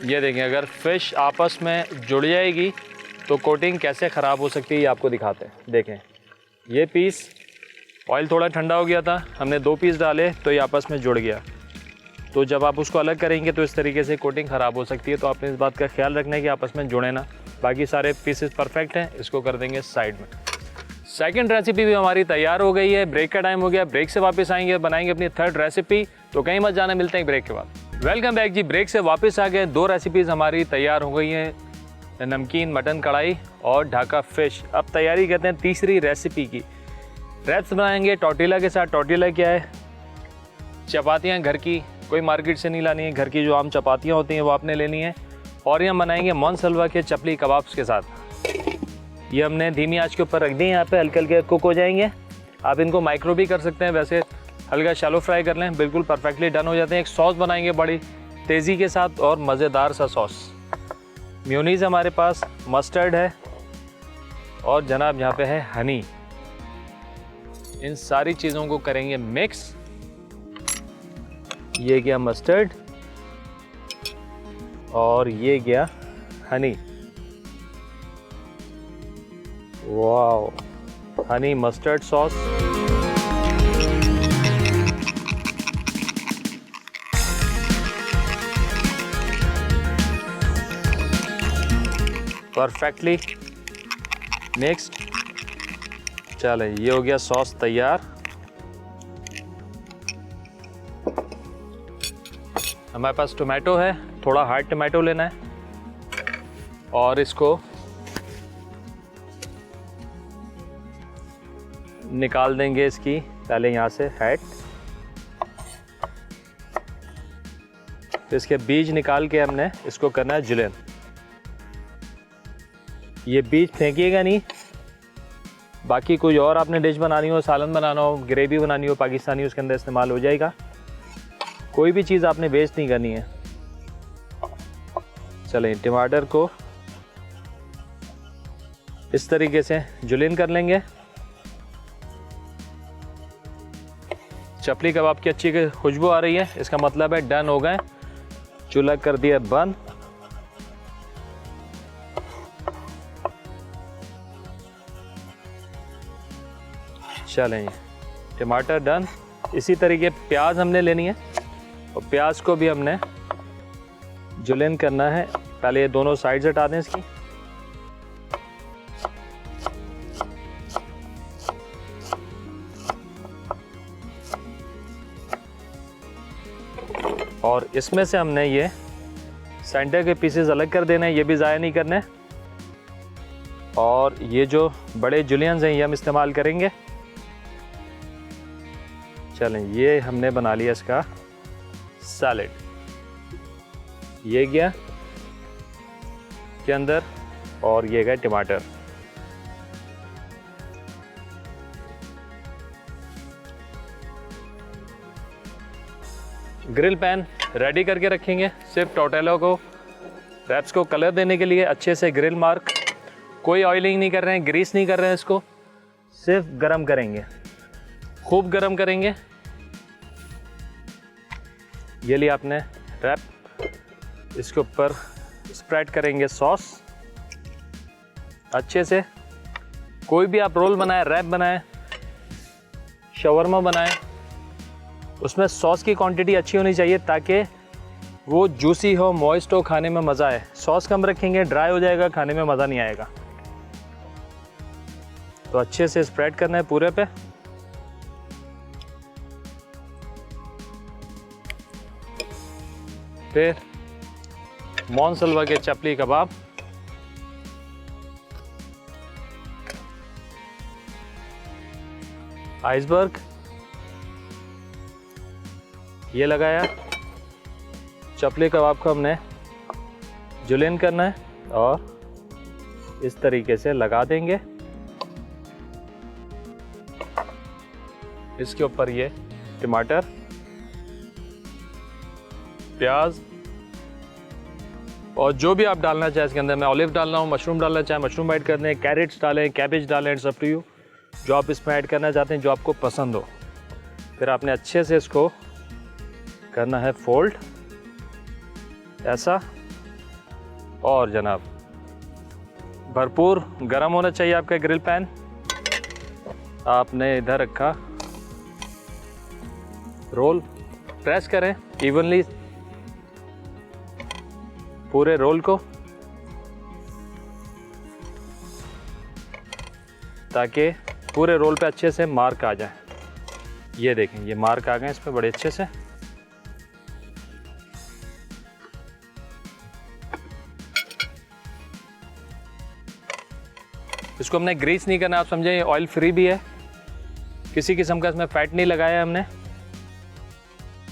ये देखें, अगर फ़िश आपस में जुड़ जाएगी तो कोटिंग कैसे ख़राब हो सकती है ये आपको दिखाते हैं। देखें, ये पीस ऑयल थोड़ा ठंडा हो गया था, हमने 2 पीस डाले तो ये आपस में जुड़ गया। तो जब आप उसको अलग करेंगे तो इस तरीके से कोटिंग ख़राब हो सकती है। तो आपने इस बात का ख्याल रखना है कि आपस में जुड़े ना। बाकी सारे पीसेस परफेक्ट हैं, इसको कर देंगे साइड में। सेकंड रेसिपी भी हमारी तैयार हो गई है। ब्रेक का टाइम हो गया, ब्रेक से वापस आएंगे, बनाएंगे अपनी थर्ड रेसिपी। तो कहीं मत जाना, मिलते हैं ब्रेक के बाद। वेलकम बैक जी, ब्रेक से वापस आ गए। 2 रेसिपीज़ हमारी तैयार हो गई हैं, नमकीन मटन कढ़ाई और ढाका फ़िश। अब तैयारी करते हैं तीसरी रेसिपी की। रैप्स बनाएंगे टॉर्टिला के साथ। टॉर्टिला क्या है? चपातियाँ घर की, कोई मार्केट से नहीं लानी है, घर की जो आम चपातियाँ होती हैं वो आपने लेनी है। और ये हम बनाएंगे मोनसलवा के चपली कबाब्स के साथ। ये हमने धीमी आंच के ऊपर रख दी, यहाँ पे हल्के हल्के कुक हो जाएंगे। आप इनको माइक्रो भी कर सकते हैं, वैसे हल्का शैलो फ्राई कर लें, बिल्कुल परफेक्टली डन हो जाते हैं। एक सॉस बनाएंगे बड़ी तेज़ी के साथ और मज़ेदार सा सॉस। मेयोनीज़ हमारे पास, मस्टर्ड है और जनाब यहाँ पे है हनी। इन सारी चीज़ों को करेंगे मिक्स। ये गया मस्टर्ड और ये गया Honey. Wow, honey mustard sauce. Perfectly mixed. चले, ये हो गया सॉस तैयार। हमारे पास टोमेटो है, थोड़ा हार्ड टोमेटो लेना है और इसको निकाल देंगे इसकी पहले यहाँ से हेड। तो इसके बीज निकाल के हमने इसको करना है जुलियन। ये बीज फेंकिएगा नहीं। बाकी कोई और आपने डिश बनानी हो, सालन बनाना हो, ग्रेवी बनानी हो पाकिस्तानी, उसके अंदर इस्तेमाल हो जाएगा। कोई भी चीज़ आपने वेस्ट नहीं करनी है। चलें, टमाटर को इस तरीके से जुलियन कर लेंगे। चपली कबाब की अच्छी खुशबू आ रही है, इसका मतलब है डन हो गए। चूल्हा कर दिया बंद। चलें, टमाटर डन। इसी तरीके प्याज हमने लेनी है और प्याज को भी हमने जुलियन करना है। पहले ये दोनों साइड्स हटा दें इसकी। और इसमें से हमने ये सेंटर के पीसेस अलग कर देने हैं, ये भी ज़ाया नहीं करने। और ये जो बड़े जुलियंस हैं ये हम इस्तेमाल करेंगे। चलें, ये हमने बना लिया इसका सैलेड। ये गया के अंदर और ये गया टमाटर। ग्रिल पैन रेडी करके रखेंगे। सिर्फ टॉर्टेला को, रैप्स को कलर देने के लिए अच्छे से ग्रिल मार्क। कोई ऑयलिंग नहीं कर रहे हैं, ग्रीस नहीं कर रहे हैं, इसको सिर्फ गरम करेंगे, खूब गरम करेंगे। ये लिए आपने रैप, इसके ऊपर स्प्रेड करेंगे सॉस अच्छे से। कोई भी आप रोल बनाए, रैप बनाए, शवरमा बनाए, उसमें सॉस की क्वांटिटी अच्छी होनी चाहिए ताकि वो जूसी हो, मॉइस्ट हो, खाने में मज़ा आए। सॉस कम रखेंगे ड्राई हो जाएगा, खाने में मज़ा नहीं आएगा। तो अच्छे से स्प्रेड करना है पूरे पे। फिर मोनसलवा के चपली कबाब, आइसबर्ग ये लगाया। चपली कबाब को हमने जुलियन करना है और इस तरीके से लगा देंगे। इसके ऊपर ये टमाटर, प्याज और जो भी आप डालना चाहें इसके अंदर। मैं ऑलिव डालना हूँ, मशरूम डालना चाहें मशरूम ऐड कर दें, कैरेट्स डालें, कैबेज डालें, इट्स अप टू यू, जो आप इसमें ऐड करना चाहते हैं, जो आपको पसंद हो। फिर आपने अच्छे से इसको करना है फोल्ड ऐसा, और जनाब भरपूर गर्म होना चाहिए आपका ग्रिल पैन। आपने इधर रखा, रोल प्रेस करें इवनली पूरे रोल को, ताकि पूरे रोल पे अच्छे से मार्क आ जाए। ये देखें, ये मार्क आ गए इस पे बड़े अच्छे से। इसको हमने ग्रीस नहीं करना, आप समझें, ये ऑयल फ्री भी है, किसी किस्म का इसमें फैट नहीं लगाया है हमने।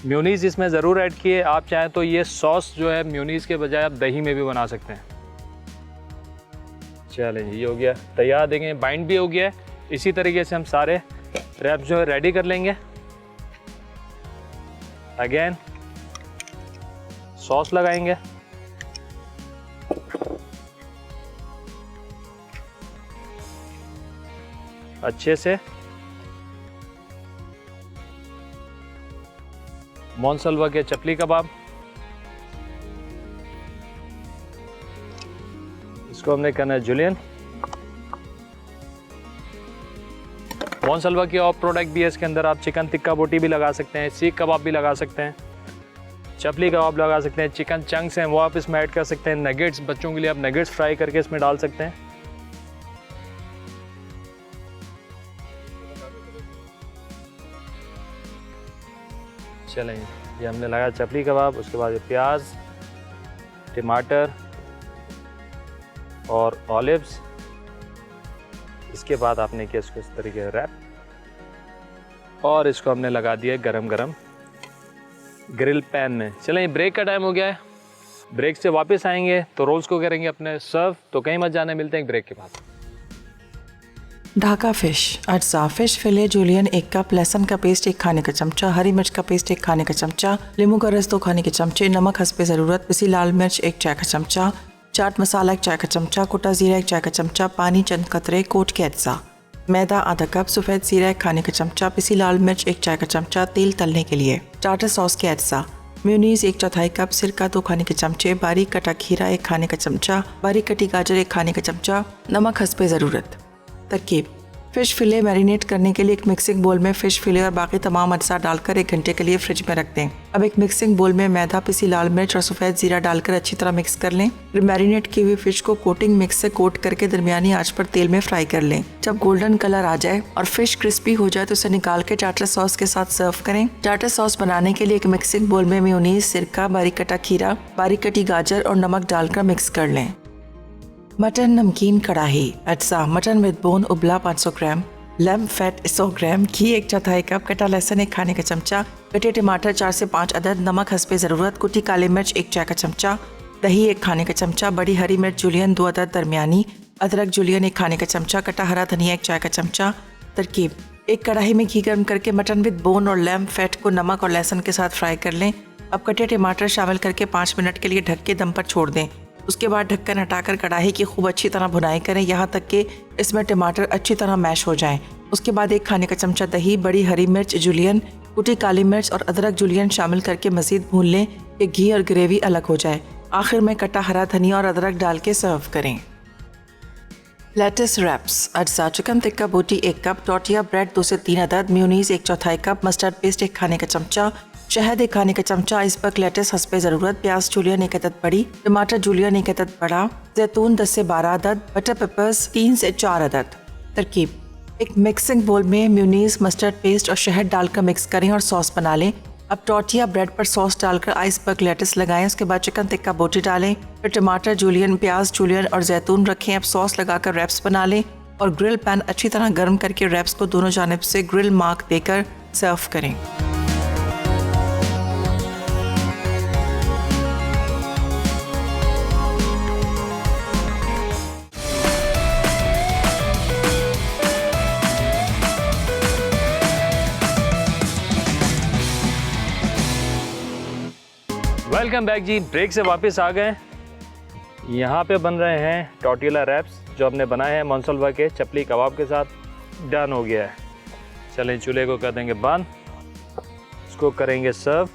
म्यूनीज़ इसमें ज़रूर ऐड किए, आप चाहें तो ये सॉस जो है म्यूनीज़ के बजाय आप दही में भी बना सकते हैं। चलें, ये हो गया तैयार, देखें बाइंड भी हो गया है। इसी तरीके से हम सारे रैप जो है रेडी कर लेंगे। अगेन सॉस लगाएंगे, अच्छे से मोनसलवा के चपली कबाब, इसको हमने करना है जुलियन। मोनसलवा की और प्रोडक्ट भी है इसके अंदर, आप चिकन टिक्का बोटी भी लगा सकते हैं, सीख कबाब भी लगा सकते हैं, चपली कबाब लगा सकते हैं, चिकन चंक्स हैं वो आप इसमें ऐड कर सकते हैं, नगेट्स बच्चों के लिए आप नगेट्स फ्राई करके इसमें डाल सकते हैं। चलें, ये हमने लगाया चपली कबाब, उसके बाद ये प्याज, टमाटर और ऑलिव्स। इसके बाद आपने किया इसको इस तरीके से रैप, और इसको हमने लगा दिया गरम गरम ग्रिल पैन में। चलें, ब्रेक का टाइम हो गया है, ब्रेक से वापस आएंगे तो रोल्स को करेंगे अपने सर्व। तो कहीं मत जाने, मिलते हैं ब्रेक के बाद। ढाका फिश अज्जा, फिश फिले जुलियन 1 कप, लहसुन का पेस्ट 1 खाने का चमचा, हरी मिर्च का पेस्ट 1 खाने का चमचा, नींबू का रस 2 खाने के चमचे, नमक हस्बे ज़रूरत, पिसी लाल मिर्च 1 चाय का चमचा, चाट मसाला 1 चाय का चमचा, कुटा ज़ीरा 1 चाय का चमचा, पानी चंद कतरे कोट के अज्जा, मैदा आधा कप, सफ़ेद ज़ीरा 1 खाने का चमचा, पिसी लाल मिर्च 1 चाय का चमचा, तेल तलने के लिए, टाटर सॉस के अज्जा, म्यूनीज़ 1/4 कप, सिरका 2 खाने के चमचे, बारीक कटा खीरा 1 खाने का चमचा, बारीक कटी गाजर 1 खाने का चमचा, नमक हस्बे ज़रूरत। तरकीब: फ़िश फिले मैरिनेट करने के लिए एक मिक्सिंग बोल में फ़िश फिले और बाकी तमाम अज्जा डालकर 1 घंटे के लिए फ्रिज में रख दें। अब एक मिक्सिंग बोल में मैदा, पिसी लाल मिर्च और सफ़ेद ज़ीरा डालकर अच्छी तरह मिक्स कर लें। फिर मैरिनेट की हुई फ़िश को कोटिंग मिक्स से कोट करके दरमियानी आंच पर तेल में फ्राई कर लें। जब गोल्डन कलर आ जाए और फ़िश क्रिस्पी हो जाए तो उसे निकाल के टाटर सॉस के साथ सर्व करें। टाटर सॉस बनाने के लिए एक मिक्सिंग बोल में मेयोनीज, सिरका, बारीक कटा खीरा, बारीक कटी गाजर और नमक डालकर मिक्स कर लें। मटन नमकीन कढ़ाई अज्जा, मटन विद बोन उबला 500 ग्राम, लैम्ब फैट 100 ग्राम, घी 1/4 कप, कटा लहसुन 1 खाने का चमचा, कटे टमाटर 4 से 5 अदद, नमक हस्बे ज़रूरत, कुटी काली मिर्च 1 चाय का चमचा, दही 1 खाने का चमचा, बड़ी हरी मिर्च जुलियन 2 अदद दरमियानी, अदरक जुलियन 1 खाने का चमचा, कटा हरा धनिया 1 चाय का चमचा। तरकीब: एक कढ़ाई में घी गर्म करके मटन विद बोन और लैम्ब फैट को नमक और लहसुन के साथ फ्राई कर लें। अब कटे टमाटर शामिल करके 5 मिनट के लिए ढक के दम पर छोड़ दें। उसके बाद ढक्कन हटाकर कढ़ाई की खूब अच्छी तरह भुनाई करें, यहाँ तक कि इसमें टमाटर अच्छी तरह मैश हो जाएं। उसके बाद 1 खाने का चमचा दही, बड़ी हरी मिर्च जुलियन, कुटी काली मिर्च और अदरक जुलियन शामिल करके मज़ीद भून लें कि घी और ग्रेवी अलग हो जाए। आखिर में कटा हरा धनिया और अदरक डाल के सर्व करें। लेटिस रैप्स, अज्जा चिकन टिक्का बोटी 1 कप, टोर्टिया ब्रेड 2 से 3 अदद, म्यूनीस 1/4 कप, मस्टर्ड पेस्ट 1 खाने का चमचा, शहद 1 खाने का चमचा, आइसबर्ग लेटिस हस्बे ज़रूरत, प्याज जूलियन 1 अदद बड़ी, टमाटर जूलियन 1 अदद बड़ा, जैतून 10 से 12 अदद, बटर पेपर्स 3 से 4 अदद। तरकीब: एक मिक्सिंग बोल में म्यूनीस, मस्टर्ड पेस्ट और शहद डालकर मिक्स करें और सॉस बना लें। अब टोर्टिया ब्रेड पर सॉस डालकर आइसबर्ग लेटिस लगाएं। उसके बाद चिकन टिक्का बोटी डालें, फिर टमाटर जूलियन, प्याज जूलियन और जैतून रखें। अब सॉस लगाकर रैप्स बना लें और ग्रिल पैन अच्छी तरह गर्म करके रैप्स को दोनों जानिब से ग्रिल मार्क देकर सर्व करें। वेलकम बैक जी, ब्रेक से वापस आ गए। यहाँ पे बन रहे हैं टॉर्टिला रैप्स जो हमने बनाए हैं मोन्सलवा के चपली कबाब के साथ। डन हो गया है। चलें चूल्हे को कर देंगे बंद, इसको करेंगे सर्व।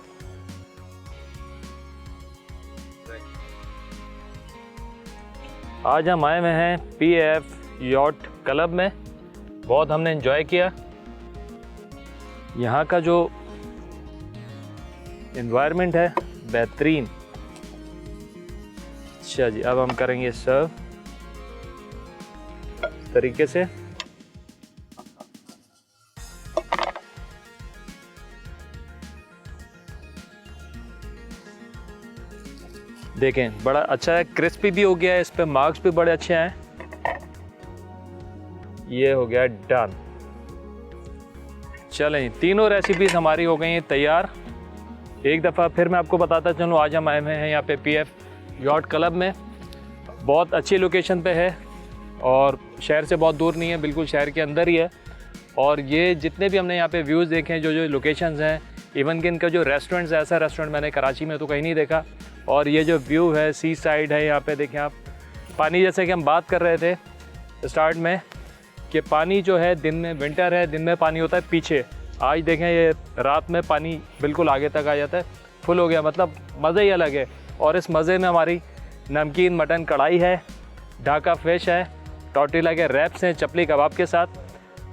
आज हम आए हुए हैं PF यॉट क्लब में। बहुत हमने एंजॉय किया। यहाँ का जो एनवायरनमेंट है बेहतरीन। अच्छा जी, अब हम करेंगे सर्व तरीके से। देखें बड़ा अच्छा है, क्रिस्पी भी हो गया है, इस पे मार्क्स भी बड़े अच्छे हैं। ये हो गया डन। चलें, तीनों रेसिपीज हमारी हो गई हैं तैयार। एक दफ़ा फिर मैं आपको बताता चलूँ, आज हम आए हुए हैं यहाँ पे PF यॉट क्लब में। बहुत अच्छी लोकेशन पे है और शहर से बहुत दूर नहीं है, बिल्कुल शहर के अंदर ही है। और ये जितने भी हमने यहाँ पे व्यूज़ देखे हैं, जो जो लोकेशंस हैं, इवन कि इनका जो रेस्टोरेंट्स है, ऐसा रेस्टोरेंट मैंने कराची में तो कहीं नहीं देखा। और ये जो व्यू है, सी साइड है यहाँ पे, देखें आप पानी, जैसे कि हम बात कर रहे थे स्टार्ट में कि पानी जो है दिन में, विंटर है, दिन में पानी होता है पीछे। आज देखें ये रात में पानी बिल्कुल आगे तक आ जाता है, फुल हो गया। मतलब मज़े ही अलग है। और इस मज़े में हमारी नमकीन मटन कढ़ाई है, ढाका फिश है, टॉर्टिला के रैप्स हैं चपली कबाब के साथ।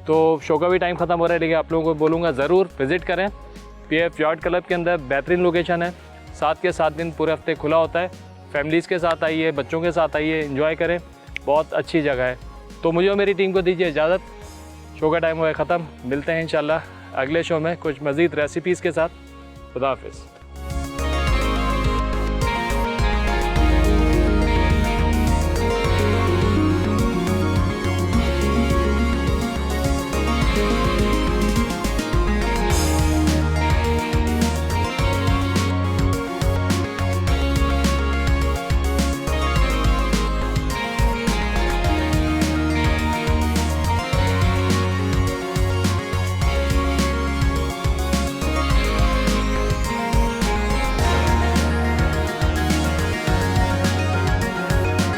तो शो का भी टाइम ख़त्म हो रहा है, लेकिन आप लोगों को बोलूँगा ज़रूर विज़िट करें। PF यॉट क्लब के अंदर बेहतरीन लोकेशन है, 7 के 7 दिन पूरे हफ्ते खुला होता है। फैमिलीज़ के साथ आइए, बच्चों के साथ आइए, एंजॉय करें, बहुत अच्छी जगह है। तो मुझे और मेरी टीम को दीजिए इजाज़त। शो का टाइम हुआ है ख़त्म। मिलते हैं इंशाल्लाह अगले शो में कुछ मज़ीद रेसिपीज़ के साथ। खुदा हाफिज़।